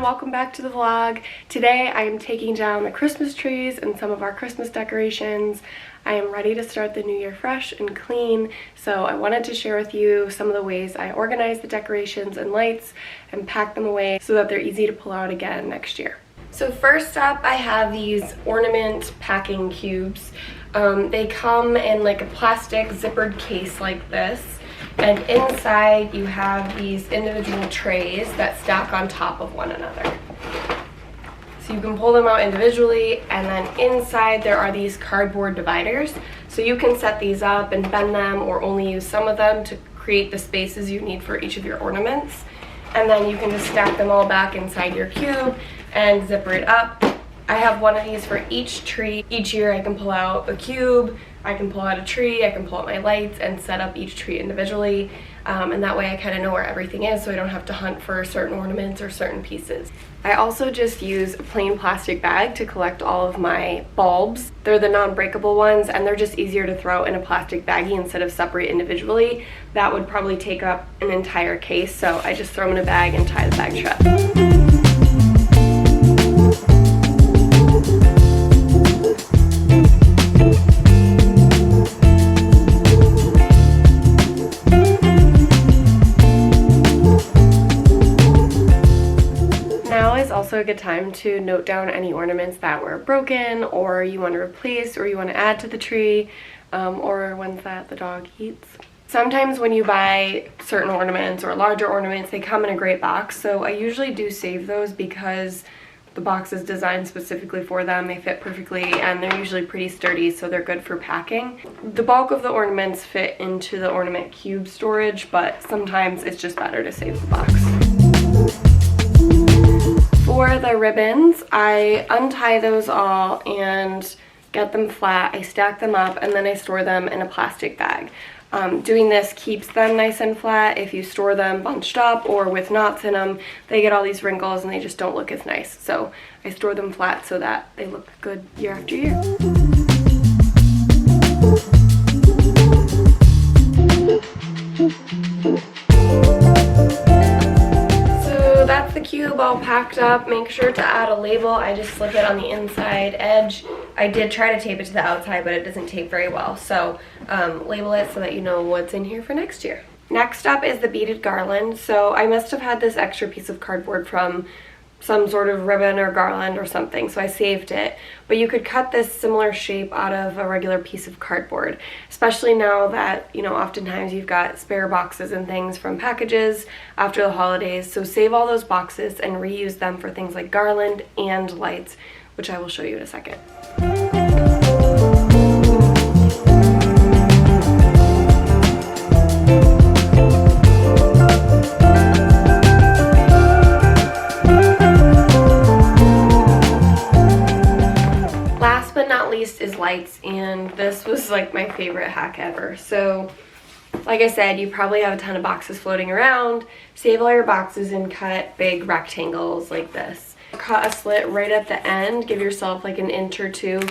Welcome back to the vlog. Today I am taking down the Christmas trees and some of our Christmas decorations. I am ready to start the new year fresh and clean, so I wanted to share with you some of the ways I organize the decorations and lights and pack them away so that they're easy to pull out again next year. So first up, I have these ornament packing cubes. They come in like a plastic zippered case like this. And inside you have these individual trays that stack on top of one another. So you can pull them out individually, and then inside there are these cardboard dividers. So you can set these up and bend them or only use some of them to create the spaces you need for each of your ornaments. And then you can just stack them all back inside your cube and zipper it up. I have one of these for each tree. Each year I can pull out a cube, I can pull out a tree, I can pull out my lights and set up each tree individually. And that way I kind of know where everything is, so I don't have to hunt for certain ornaments or certain pieces. I also just use a plain plastic bag to collect all of my bulbs. They're the non-breakable ones, and they're just easier to throw in a plastic baggie instead of separate individually. That would probably take up an entire case, so I just throw them in a bag and tie the bag shut. Also a good time to note down any ornaments that were broken or you want to replace or you want to add to the tree, or ones that the dog eats. Sometimes when you buy certain ornaments or larger ornaments, they come in a great box, so I usually do save those because the box is designed specifically for them. They fit perfectly and they're usually pretty sturdy, so they're good for packing. The bulk of the ornaments fit into the ornament cube storage, but sometimes it's just better to save the box. For the ribbons, I untie those all and get them flat. I stack them up and then I store them in a plastic bag. Doing this keeps them nice and flat. If you store them bunched up or with knots in them, they get all these wrinkles and they just don't look as nice. So I store them flat so that they look good year after year. That's the cube all packed up. Make sure to add a label. I just slip it on the inside edge. I did try to tape it to the outside, but it doesn't tape very well. So label it so that you know what's in here for next year. Next up is the beaded garland. So I must have had this extra piece of cardboard from some sort of ribbon or garland or something, so I saved it. But you could cut this similar shape out of a regular piece of cardboard, especially now that, you know, oftentimes you've got spare boxes and things from packages after the holidays. So save all those boxes and reuse them for things like garland and lights, which I will show you in a second. Is lights, and this was like my favorite hack ever. So like I said, you probably have a ton of boxes floating around. Save all your boxes and cut big rectangles like this. Cut a slit right at the end, give yourself like an inch or two,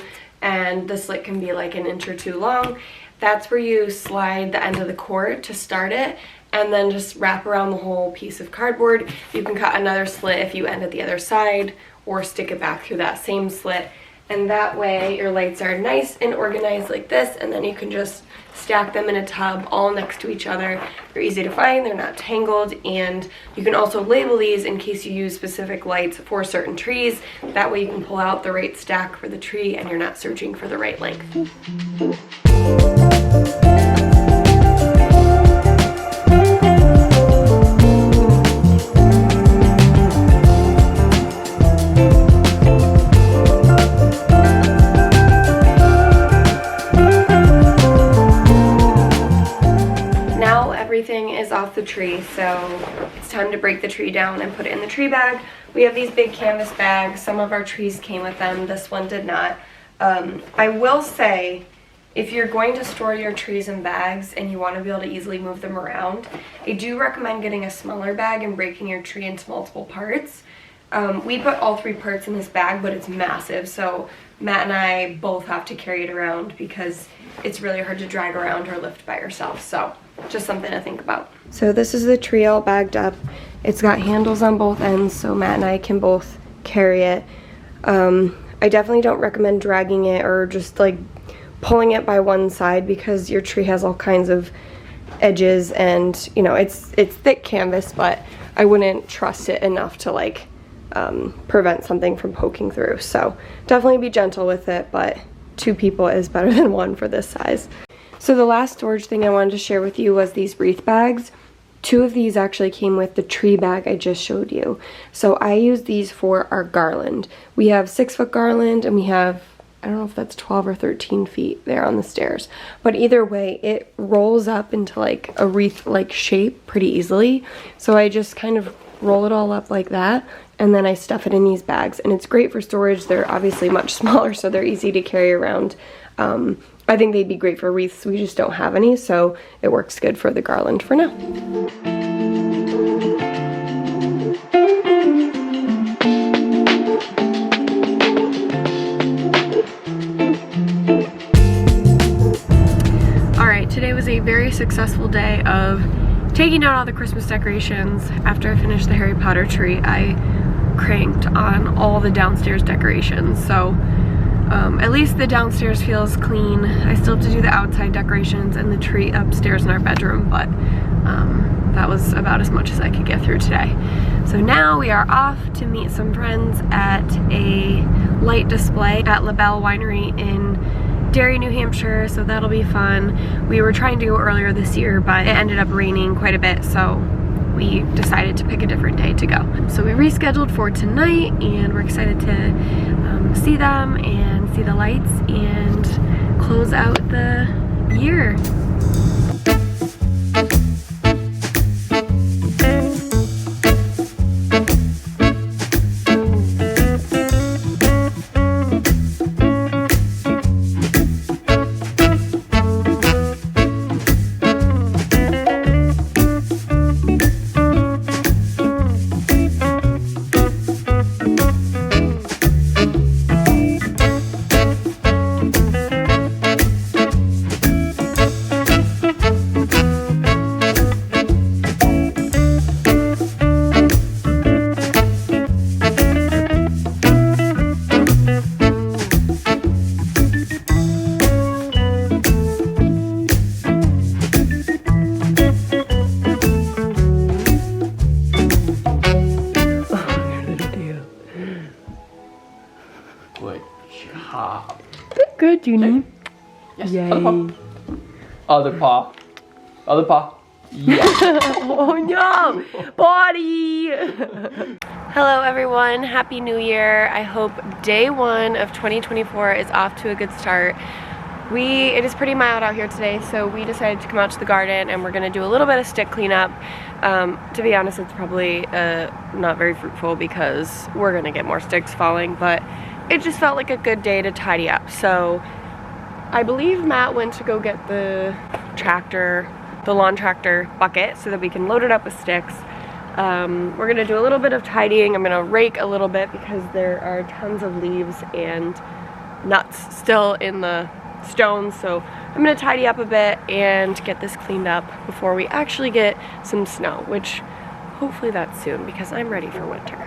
and the slit can be like an inch or two long. That's where you slide the end of the cord to start it, and then just wrap around the whole piece of cardboard. You can cut another slit if you end at the other side, or stick it back through that same slit. And that way your lights are nice and organized like this, and then you can just stack them in a tub all next to each other. They're easy to find, they're not tangled, and you can also label these in case you use specific lights for certain trees. That way you can pull out the right stack for the tree and you're not searching for the right length. Everything is off the tree, so it's time to break the tree down and put it in the tree bag. We have these big canvas bags. Some of our trees came with them. This one did not. I will say if you're going to store your trees in bags and you want to be able to easily move them around, I do recommend getting a smaller bag and breaking your tree into multiple parts. We put all 3 parts in this bag, but it's massive, so Matt and I both have to carry it around because it's really hard to drag around or lift by yourself, so just something to think about. So this is the tree all bagged up. It's got handles on both ends, so Matt and I can both carry it. I definitely don't recommend dragging it or just like pulling it by one side because your tree has all kinds of edges, and you know, it's thick canvas, but I wouldn't trust it enough to like prevent something from poking through. So definitely be gentle with it, but 2 people is better than 1 for this size. So the last storage thing I wanted to share with you was these wreath bags. 2 of these actually came with the tree bag I just showed you. So I use these for our garland. We have 6-foot garland, and we have, I don't know if that's 12 or 13 feet there on the stairs. But either way, it rolls up into like a wreath-like shape pretty easily. So I just kind of roll it all up like that, and then I stuff it in these bags. And it's great for storage. They're obviously much smaller, so they're easy to carry around. I think they'd be great for wreaths. We just don't have any, so it works good for the garland for now. Alright, today was a very successful day of taking down all the Christmas decorations. After I finished the Harry Potter tree, I cranked on all the downstairs decorations, so at least the downstairs feels clean. I still have to do the outside decorations and the tree upstairs in our bedroom, but that was about as much as I could get through today. So now we are off to meet some friends at a light display at La Belle Winery in Derry, New Hampshire, so that'll be fun. We were trying to go earlier this year, but it ended up raining quite a bit, so we decided to pick a different day to go. So we rescheduled for tonight, and we're excited to see them and see the lights and close out the year. Good, Junie. Yes. Yay. Other paw. Other paw. Yeah. Oh no! Body! Hello everyone, Happy New Year. I hope day 1 of 2024 is off to a good start. It is pretty mild out here today, so we decided to come out to the garden and we're going to do a little bit of stick cleanup. To be honest, it's probably not very fruitful because we're going to get more sticks falling, but it just felt like a good day to tidy up. So I believe Matt went to go get the lawn tractor bucket so that we can load it up with sticks. We're going to do a little bit of tidying. I'm going to rake a little bit because there are tons of leaves and nuts still in the stones, so I'm going to tidy up a bit and get this cleaned up before we actually get some snow, which hopefully that's soon because I'm ready for winter.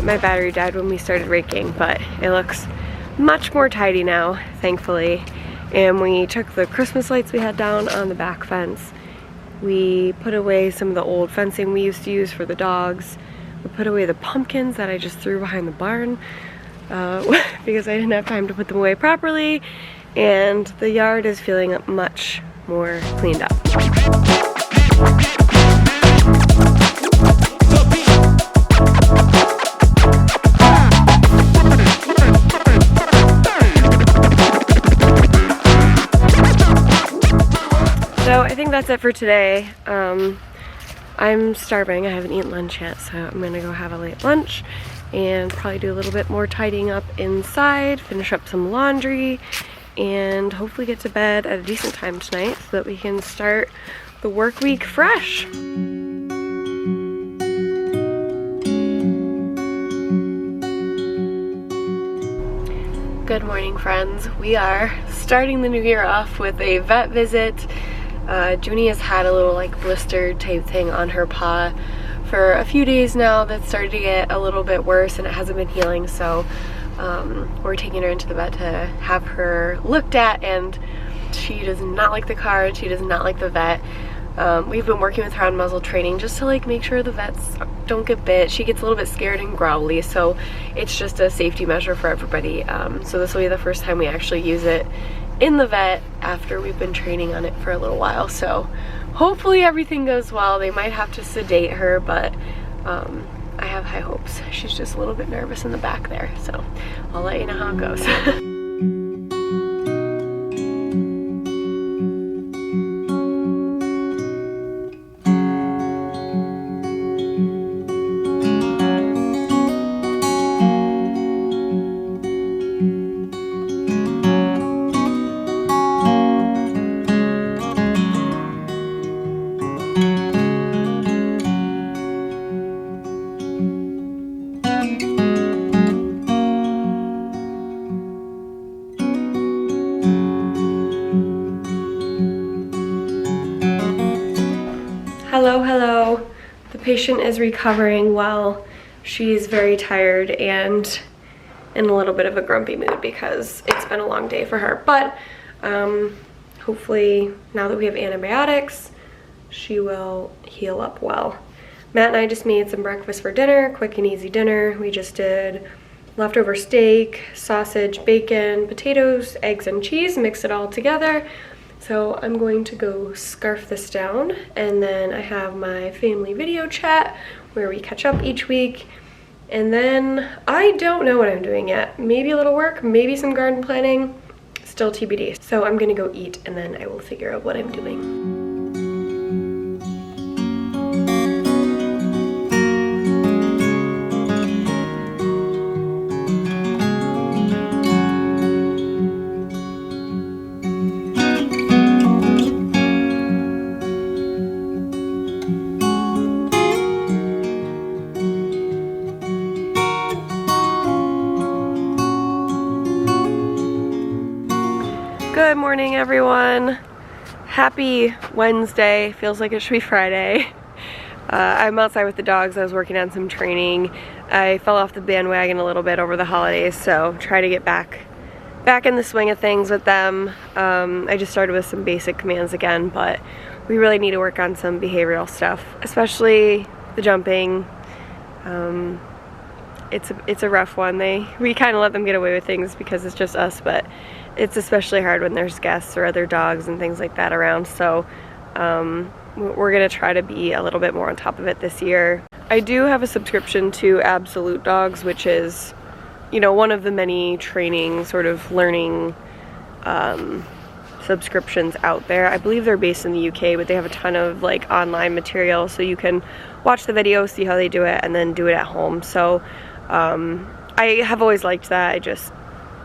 my battery died when we started raking, but it looks much more tidy now, thankfully. And we took the Christmas lights we had down on the back fence. We put away some of the old fencing we used to use for the dogs. We put away the pumpkins that I just threw behind the barn because I didn't have time to put them away properly. And the yard is feeling much more cleaned up. So I think that's it for today. I'm starving. I haven't eaten lunch yet, so I'm gonna go have a late lunch and probably do a little bit more tidying up inside, finish up some laundry, and hopefully get to bed at a decent time tonight so that we can start the work week fresh. Good morning, friends. We are starting the new year off with a vet visit. Junie has had a little like blister type thing on her paw for a few days now that started to get a little bit worse and it hasn't been healing, so we're taking her into the vet to have her looked at, and she does not like the card, she does not like the vet. We've been working with her on muzzle training just to like make sure the vets don't get bit. She gets a little bit scared and growly, so it's just a safety measure for everybody. So this will be the first time we actually use it in the vet after we've been training on it for a little while. So hopefully everything goes well. They might have to sedate her, but I have high hopes. She's just a little bit nervous in the back there, so I'll let you know how it goes. Hello, hello. The patient is recovering well. She's very tired and in a little bit of a grumpy mood because it's been a long day for her. But hopefully now that we have antibiotics, she will heal up well. Matt and I just made some breakfast for dinner, quick and easy dinner. We just did leftover steak, sausage, bacon, potatoes, eggs, and cheese, mix it all together. So I'm going to go scarf this down, and then I have my family video chat where we catch up each week. And then I don't know what I'm doing yet. Maybe a little work, maybe some garden planning, still TBD. So I'm gonna go eat and then I will figure out what I'm doing. Good morning, everyone. Happy Wednesday. Feels like it should be Friday. I'm outside with the dogs. I was working on some training. I fell off the bandwagon a little bit over the holidays, so try to get back in the swing of things with them. I just started with some basic commands again, but we really need to work on some behavioral stuff, especially the jumping. It's a rough one. We kind of let them get away with things because it's just us, but it's especially hard when there's guests or other dogs and things like that around. So we're gonna try to be a little bit more on top of it this year. I do have a subscription to Absolute Dogs, which is, you know, one of the many training sort of learning subscriptions out there. I believe they're based in the UK, but they have a ton of like online material, so you can watch the video, see how they do it, and then do it at home. So I have always liked that. I just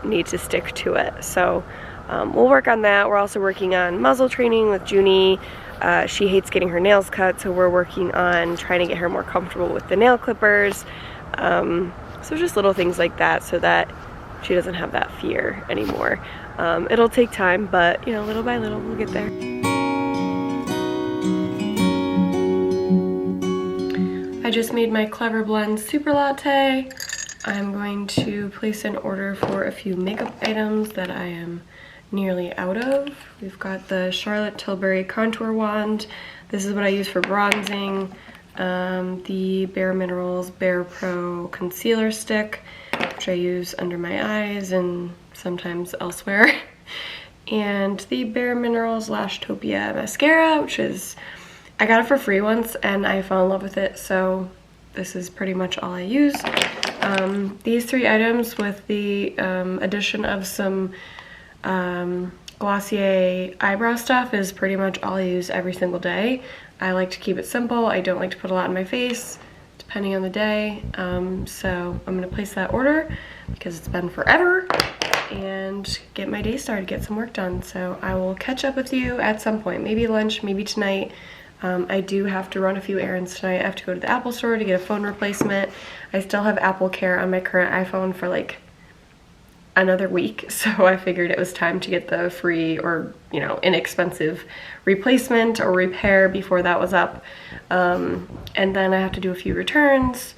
need to stick to it. So we'll work on that. We're also working on muzzle training with Junie. She hates getting her nails cut, so we're working on trying to get her more comfortable with the nail clippers. So just little things like that so that she doesn't have that fear anymore. It'll take time, but you know, little by little we'll get there. I just made my Clever Blend super latte. I'm going to place an order for a few makeup items that I am nearly out of. We've got the Charlotte Tilbury Contour Wand. This is what I use for bronzing. The Bare Minerals Bare Pro Concealer Stick, which I use under my eyes and sometimes elsewhere. And the Bare Minerals Lashtopia Mascara, which is, I got it for free once and I fell in love with it, so this is pretty much all I use. These three items with the addition of some Glossier eyebrow stuff is pretty much all I use every single day. I like to keep it simple. I don't like to put a lot in my face, depending on the day. So I'm gonna place that order because it's been forever and get my day started, get some work done. So I will catch up with you at some point, maybe lunch, maybe tonight. I do have to run a few errands tonight. I have to go to the Apple store to get a phone replacement. I still have Apple Care on my current iPhone for like another week, so I figured it was time to get the free or, you know, inexpensive replacement or repair before that was up. And then I have to do a few returns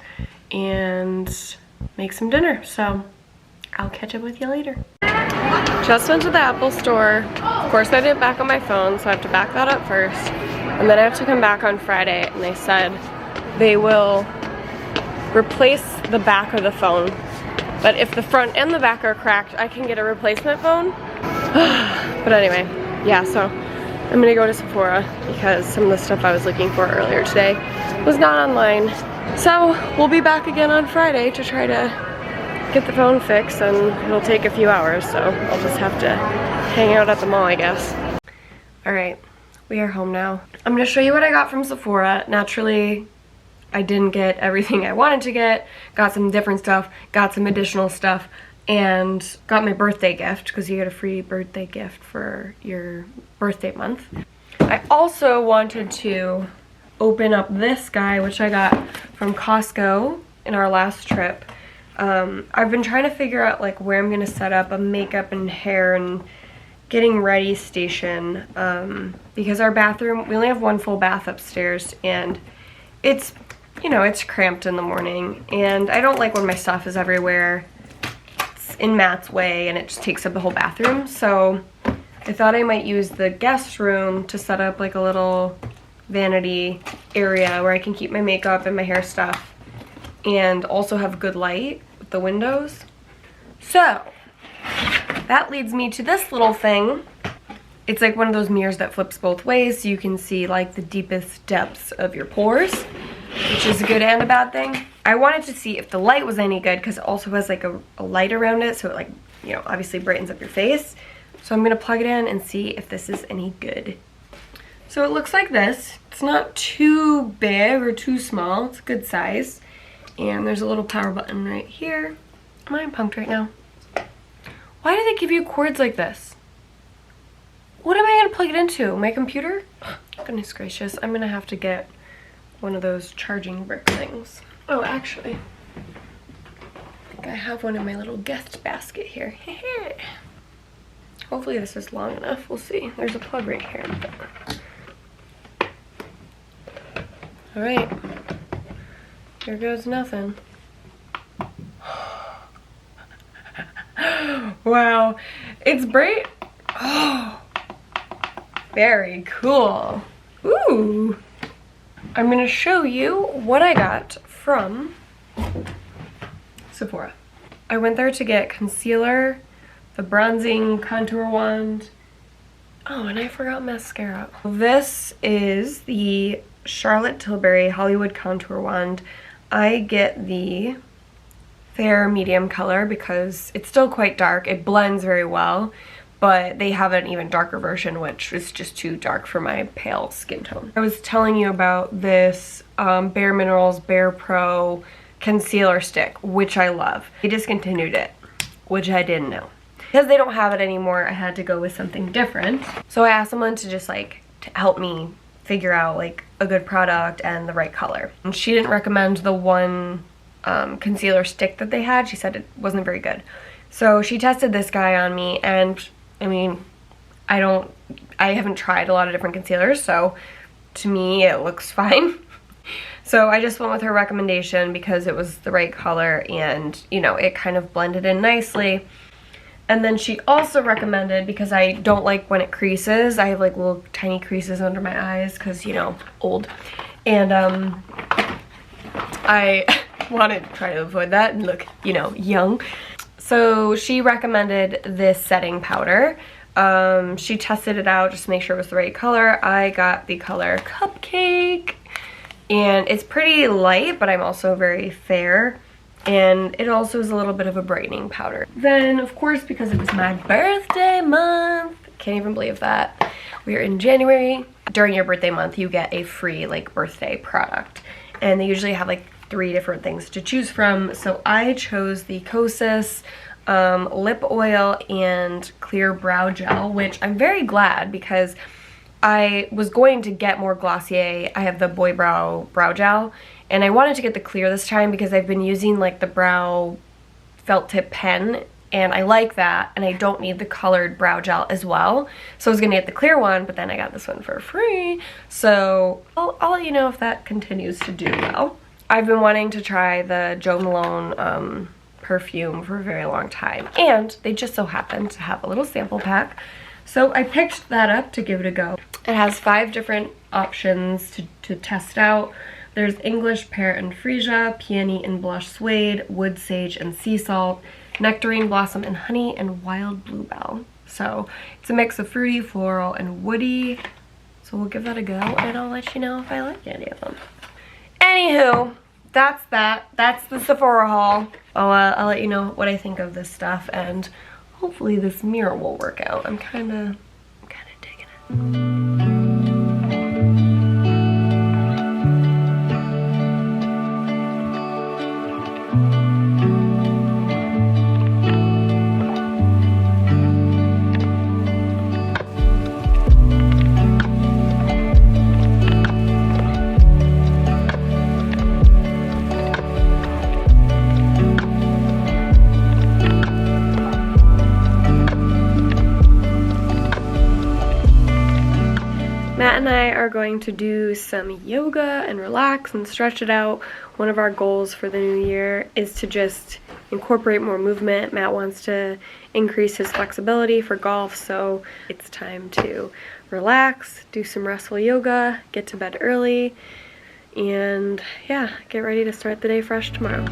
and make some dinner, so I'll catch up with you later. Just went to the Apple store. Of course I did it back on my phone, so I have to back that up first. And then I have to come back on Friday, and they said they will replace the back of the phone. But if the front and the back are cracked, I can get a replacement phone. But anyway, yeah, so I'm gonna go to Sephora because some of the stuff I was looking for earlier today was not online. So we'll be back again on Friday to try to get the phone fixed, and it'll take a few hours, so I'll just have to hang out at the mall, I guess. All right, we are home now. I'm gonna show you what I got from Sephora. Naturally, I didn't get everything I wanted to get, got some different stuff, got some additional stuff, and got my birthday gift, because you get a free birthday gift for your birthday month. I also wanted to open up this guy, which I got from Costco in our last trip. I've been trying to figure out like where I'm gonna set up a makeup and hair and getting ready station, because our bathroom, we only have one full bath upstairs, and it's, you know, it's cramped in the morning, and I don't like when my stuff is everywhere. It's in Matt's way and it just takes up the whole bathroom, so I thought I might use the guest room to set up like a little vanity area where I can keep my makeup and my hair stuff and also have good light with the windows. So that leads me to this little thing. It's like one of those mirrors that flips both ways, so you can see like the deepest depths of your pores, which is a good and a bad thing. I wanted to see if the light was any good because it also has like a light around it, so it like, you know, obviously brightens up your face. So I'm gonna plug it in and see if this is any good. So it looks like this. It's not too big or too small, it's a good size. And there's a little power button right here. Am I pumped right now? Why do they give you cords like this? What am I gonna plug it into? My computer? Goodness gracious, I'm gonna have to get one of those charging brick things. Oh, actually, I think I have one in my little gift basket here. Hopefully this is long enough, we'll see. There's a plug right here. All right, here goes nothing. Wow, it's bright. Oh, very cool. Ooh. I'm gonna show you what I got from Sephora. I went there to get concealer, the bronzing contour wand. Oh, and I forgot mascara. This is the Charlotte Tilbury Hollywood Contour Wand. I get the fair medium color because it's still quite dark. It blends very well, but they have an even darker version, which is just too dark for my pale skin tone. I was telling you about this Bare Minerals Bare Pro concealer stick, which I love. They discontinued it, which I didn't know. Because they don't have it anymore, I had to go with something different. So I asked someone to just like to help me figure out like a good product and the right color. And she didn't recommend the one concealer stick that they had. She said it wasn't very good. So she tested this guy on me, and I mean, I haven't tried a lot of different concealers, so to me it looks fine. So I just went with her recommendation because it was the right color and, you know, it kind of blended in nicely. And then she also recommended, because I don't like when it creases, I have like little tiny creases under my eyes because, you know, old. And I wanted to try to avoid that and look, you know, young. So she recommended this setting powder. She tested it out just to make sure it was the right color. I got the color Cupcake. And it's pretty light, but I'm also very fair. And it also is a little bit of a brightening powder. Then, of course, because it was my birthday month, can't even believe that, we are in January. During your birthday month, you get a free, like, birthday product. And they usually have, like, 3 different things to choose from. So I chose the Kosas lip oil and clear brow gel, which I'm very glad because I was going to get more Glossier. I have the Boy Brow gel, and I wanted to get the clear this time because I've been using like the brow felt tip pen, and I like that, and I don't need the colored brow gel as well. So I was gonna get the clear one, but then I got this one for free. So I'll let you know if that continues to do well. I've been wanting to try the Jo Malone perfume for a very long time, and they just so happen to have a little sample pack. So I picked that up to give it a go. It has 5 different options to test out. There's English Pear and Freesia, Peony and Blush Suede, Wood Sage and Sea Salt, Nectarine Blossom and Honey, and Wild Bluebell. So it's a mix of fruity, floral, and woody. So we'll give that a go, and I'll let you know if I like any of them. Anywho, that's that. That's the Sephora haul. I'll let you know what I think of this stuff, and hopefully this mirror will work out. I'm kinda digging it. Matt and I are going to do some yoga and relax and stretch it out. One of our goals for the new year is to just incorporate more movement. Matt wants to increase his flexibility for golf, so it's time to relax, do some restful yoga, get to bed early, and yeah, get ready to start the day fresh tomorrow.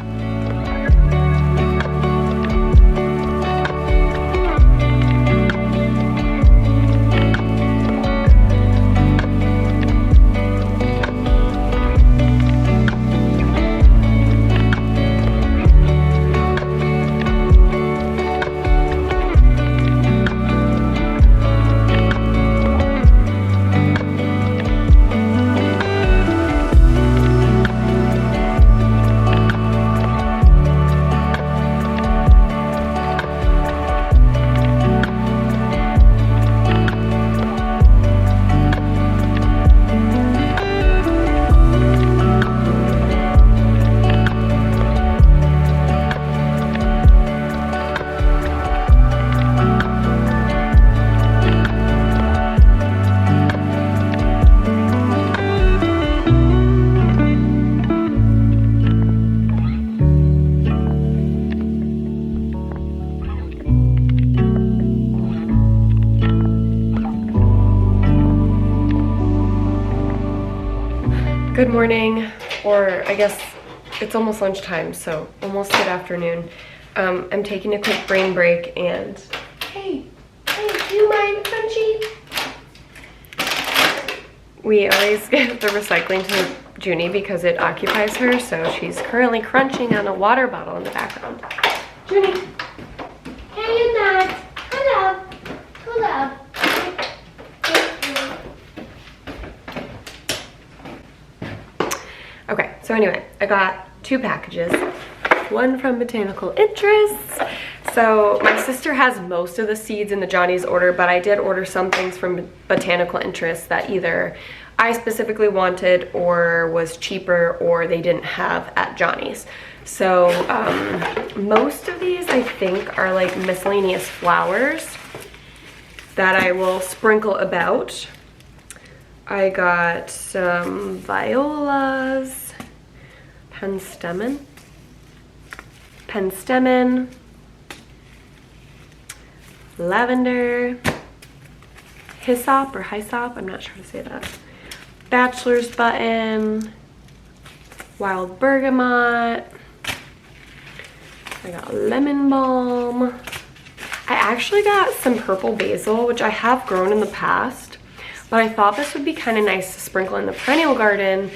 Good morning, or I guess it's almost lunchtime, so almost good afternoon. I'm taking a quick brain break, and hey, do you mind, Crunchy? We always give the recycling to Junie because it occupies her, so she's currently crunching on a water bottle in the background. Junie, can you not? Hello, hello. Okay, so anyway, I got 2 packages, one from Botanical Interests. So my sister has most of the seeds in the Johnny's order, but I did order some things from Botanical Interests that either I specifically wanted or was cheaper or they didn't have at Johnny's. So most of these I think are like miscellaneous flowers that I will sprinkle about. I got some violas Penstemon, lavender, hyssop or hyssop, I'm not sure how to say that. Bachelor's button, wild bergamot. I got lemon balm. I actually got some purple basil, which I have grown in the past, but I thought this would be kind of nice to sprinkle in the perennial garden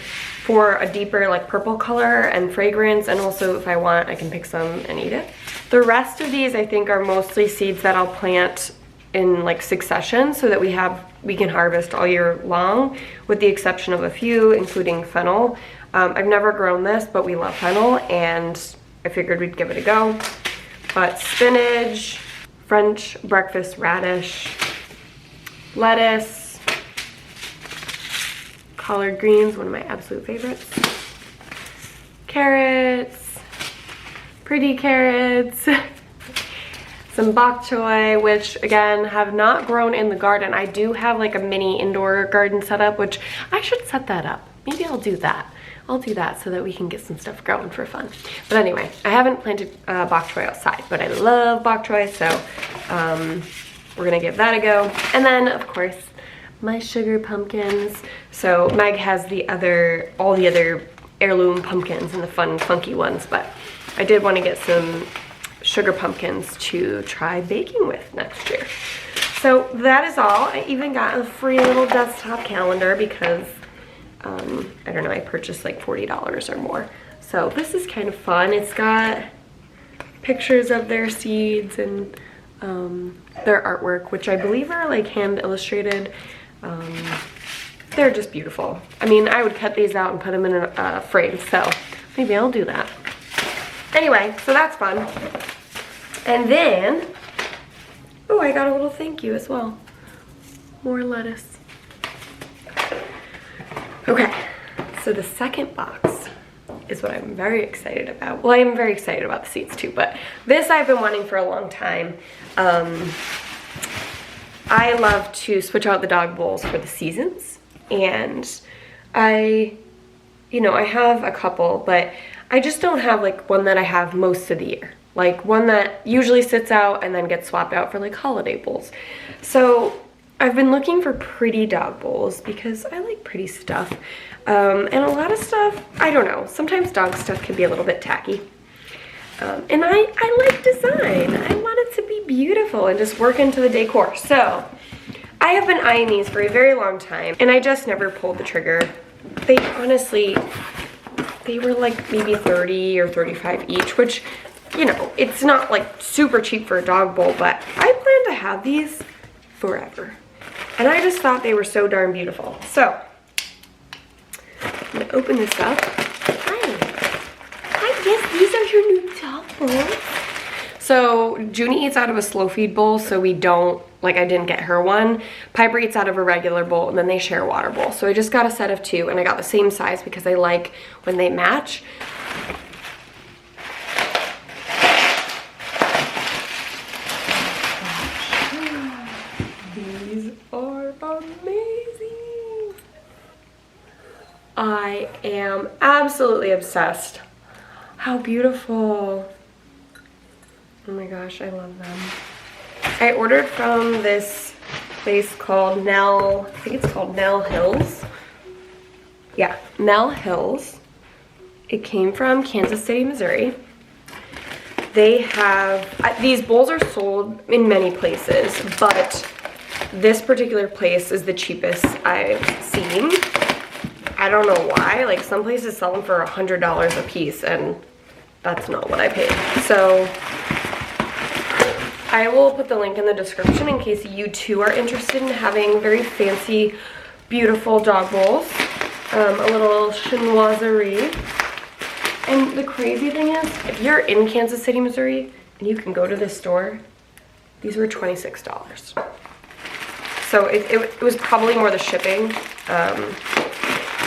for a deeper like purple color and fragrance, and also if I want I can pick some and eat it. The rest of these I think are mostly seeds that I'll plant in like succession so that we can harvest all year long, with the exception of a few, including fennel. I've never grown this, but we love fennel and I figured we'd give it a go. But spinach, French breakfast radish, lettuce, collard greens, one of my absolute favorites, carrots, pretty carrots, some bok choy, which again have not grown in the garden. I do have like a mini indoor garden setup, which I should set that up. Maybe I'll do that. I'll do that so that we can get some stuff growing for fun. But anyway, I haven't planted bok choy outside, but I love bok choy, so we're gonna give that a go. And then of course, my sugar pumpkins. So Meg has all the other heirloom pumpkins and the fun, funky ones, but I did want to get some sugar pumpkins to try baking with next year. So that is all. I even got a free little desktop calendar because I don't know, I purchased like $40 or more. So this is kind of fun. It's got pictures of their seeds and their artwork, which I believe are like hand illustrated. They're just beautiful. I mean, I would cut these out and put them in a frame, so maybe I'll do that. Anyway, so that's fun. And then, oh, I got a little thank you as well. More lettuce. Okay, so the second box is what I'm very excited about. Well, I am very excited about the seeds too, but this I've been wanting for a long time. I love to switch out the dog bowls for the seasons, and I have a couple, but I just don't have like one that I have most of the year. Like one that usually sits out and then gets swapped out for like holiday bowls. So I've been looking for pretty dog bowls because I like pretty stuff. And a lot of stuff, I don't know, sometimes dog stuff can be a little bit tacky. And I like design. I want it to be beautiful and just work into the decor. So I have been eyeing these for a very long time and I just never pulled the trigger. They honestly, they were like maybe 30 or 35 each, which, you know, it's not like super cheap for a dog bowl, but I plan to have these forever. And I just thought they were so darn beautiful. So I'm gonna open this up. Hi, yes, these are your new dog bowls. So Junie eats out of a slow feed bowl, so we don't, like I didn't get her one. Piper eats out of a regular bowl, and then they share a water bowl. So I just got a set of two, and I got the same size because I like when they match. These are amazing. I am absolutely obsessed. How beautiful. Oh my gosh, I love them. I ordered from this place called I think it's called Nell Hills. Yeah, Nell Hills. It came from Kansas City, Missouri. They have, these bowls are sold in many places, but this particular place is the cheapest I've seen. I don't know why, like some places sell them for $100 a piece and that's not what I paid. So I will put the link in the description in case you too are interested in having very fancy, beautiful dog bowls. A little chinoiserie. And the crazy thing is, if you're in Kansas City, Missouri, and you can go to this store, these were $26. So it was probably more the shipping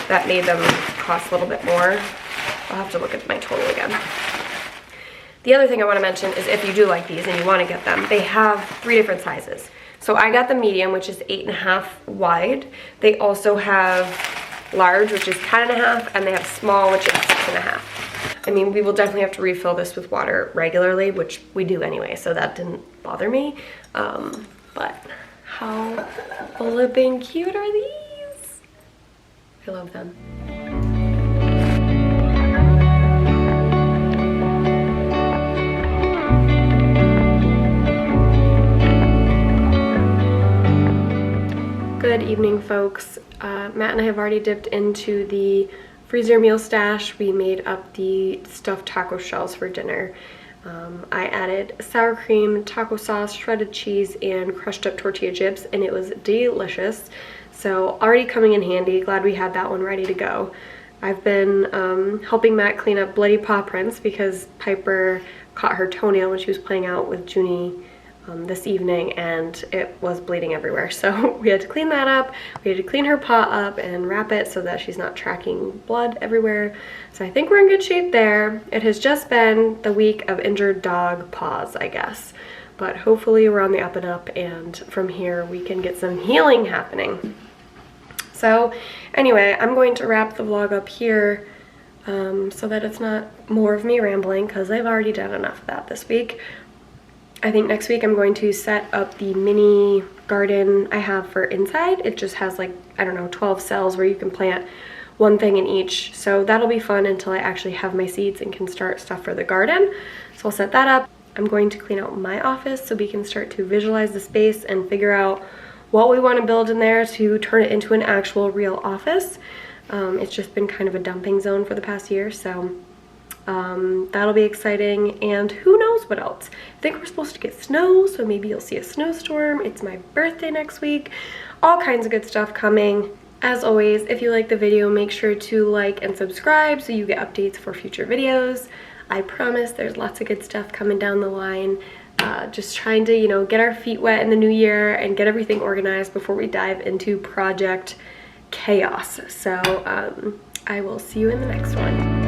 that made them cost a little bit more. I'll have to look at my total again. The other thing I want to mention is if you do like these and you want to get them, they have 3 different sizes. So I got the medium, which is 8.5 wide. They also have large, which is 10.5, and they have small, which is 6.5. I mean, we will definitely have to refill this with water regularly, which we do anyway, so that didn't bother me. But how flipping cute are these? I love them. Good evening, folks. Matt and I have already dipped into the freezer meal stash. We made up the stuffed taco shells for dinner. I added sour cream, taco sauce, shredded cheese, and crushed up tortilla chips, and it was delicious. So already coming in handy. Glad we had that one ready to go. I've been helping Matt clean up bloody paw prints because Piper caught her toenail when she was playing out with Junie this evening, and it was bleeding everywhere. So we had to clean that up. We had to clean her paw up and wrap it so that she's not tracking blood everywhere. So I think we're in good shape there. It has just been the week of injured dog paws, I guess. But hopefully we're on the up and up, and from here we can get some healing happening. So anyway, I'm going to wrap the vlog up here so that it's not more of me rambling, because I've already done enough of that this week. I think next week I'm going to set up the mini garden I have for inside. It just has, like, I don't know, 12 cells where you can plant one thing in each. So that'll be fun until I actually have my seeds and can start stuff for the garden. So I'll set that up. I'm going to clean out my office so we can start to visualize the space and figure out what we want to build in there to turn it into an actual real office. It's just been kind of a dumping zone for the past year, so that'll be exciting. And who knows what else. I think we're supposed to get snow, so maybe you'll see a snowstorm. It's my birthday next week. All kinds of good stuff coming. As always, if you like the video, make sure to like and subscribe so you get updates for future videos. I promise there's lots of good stuff coming down the line. Just trying to, you know, get our feet wet in the new year and get everything organized before we dive into project chaos. So I will see you in the next one.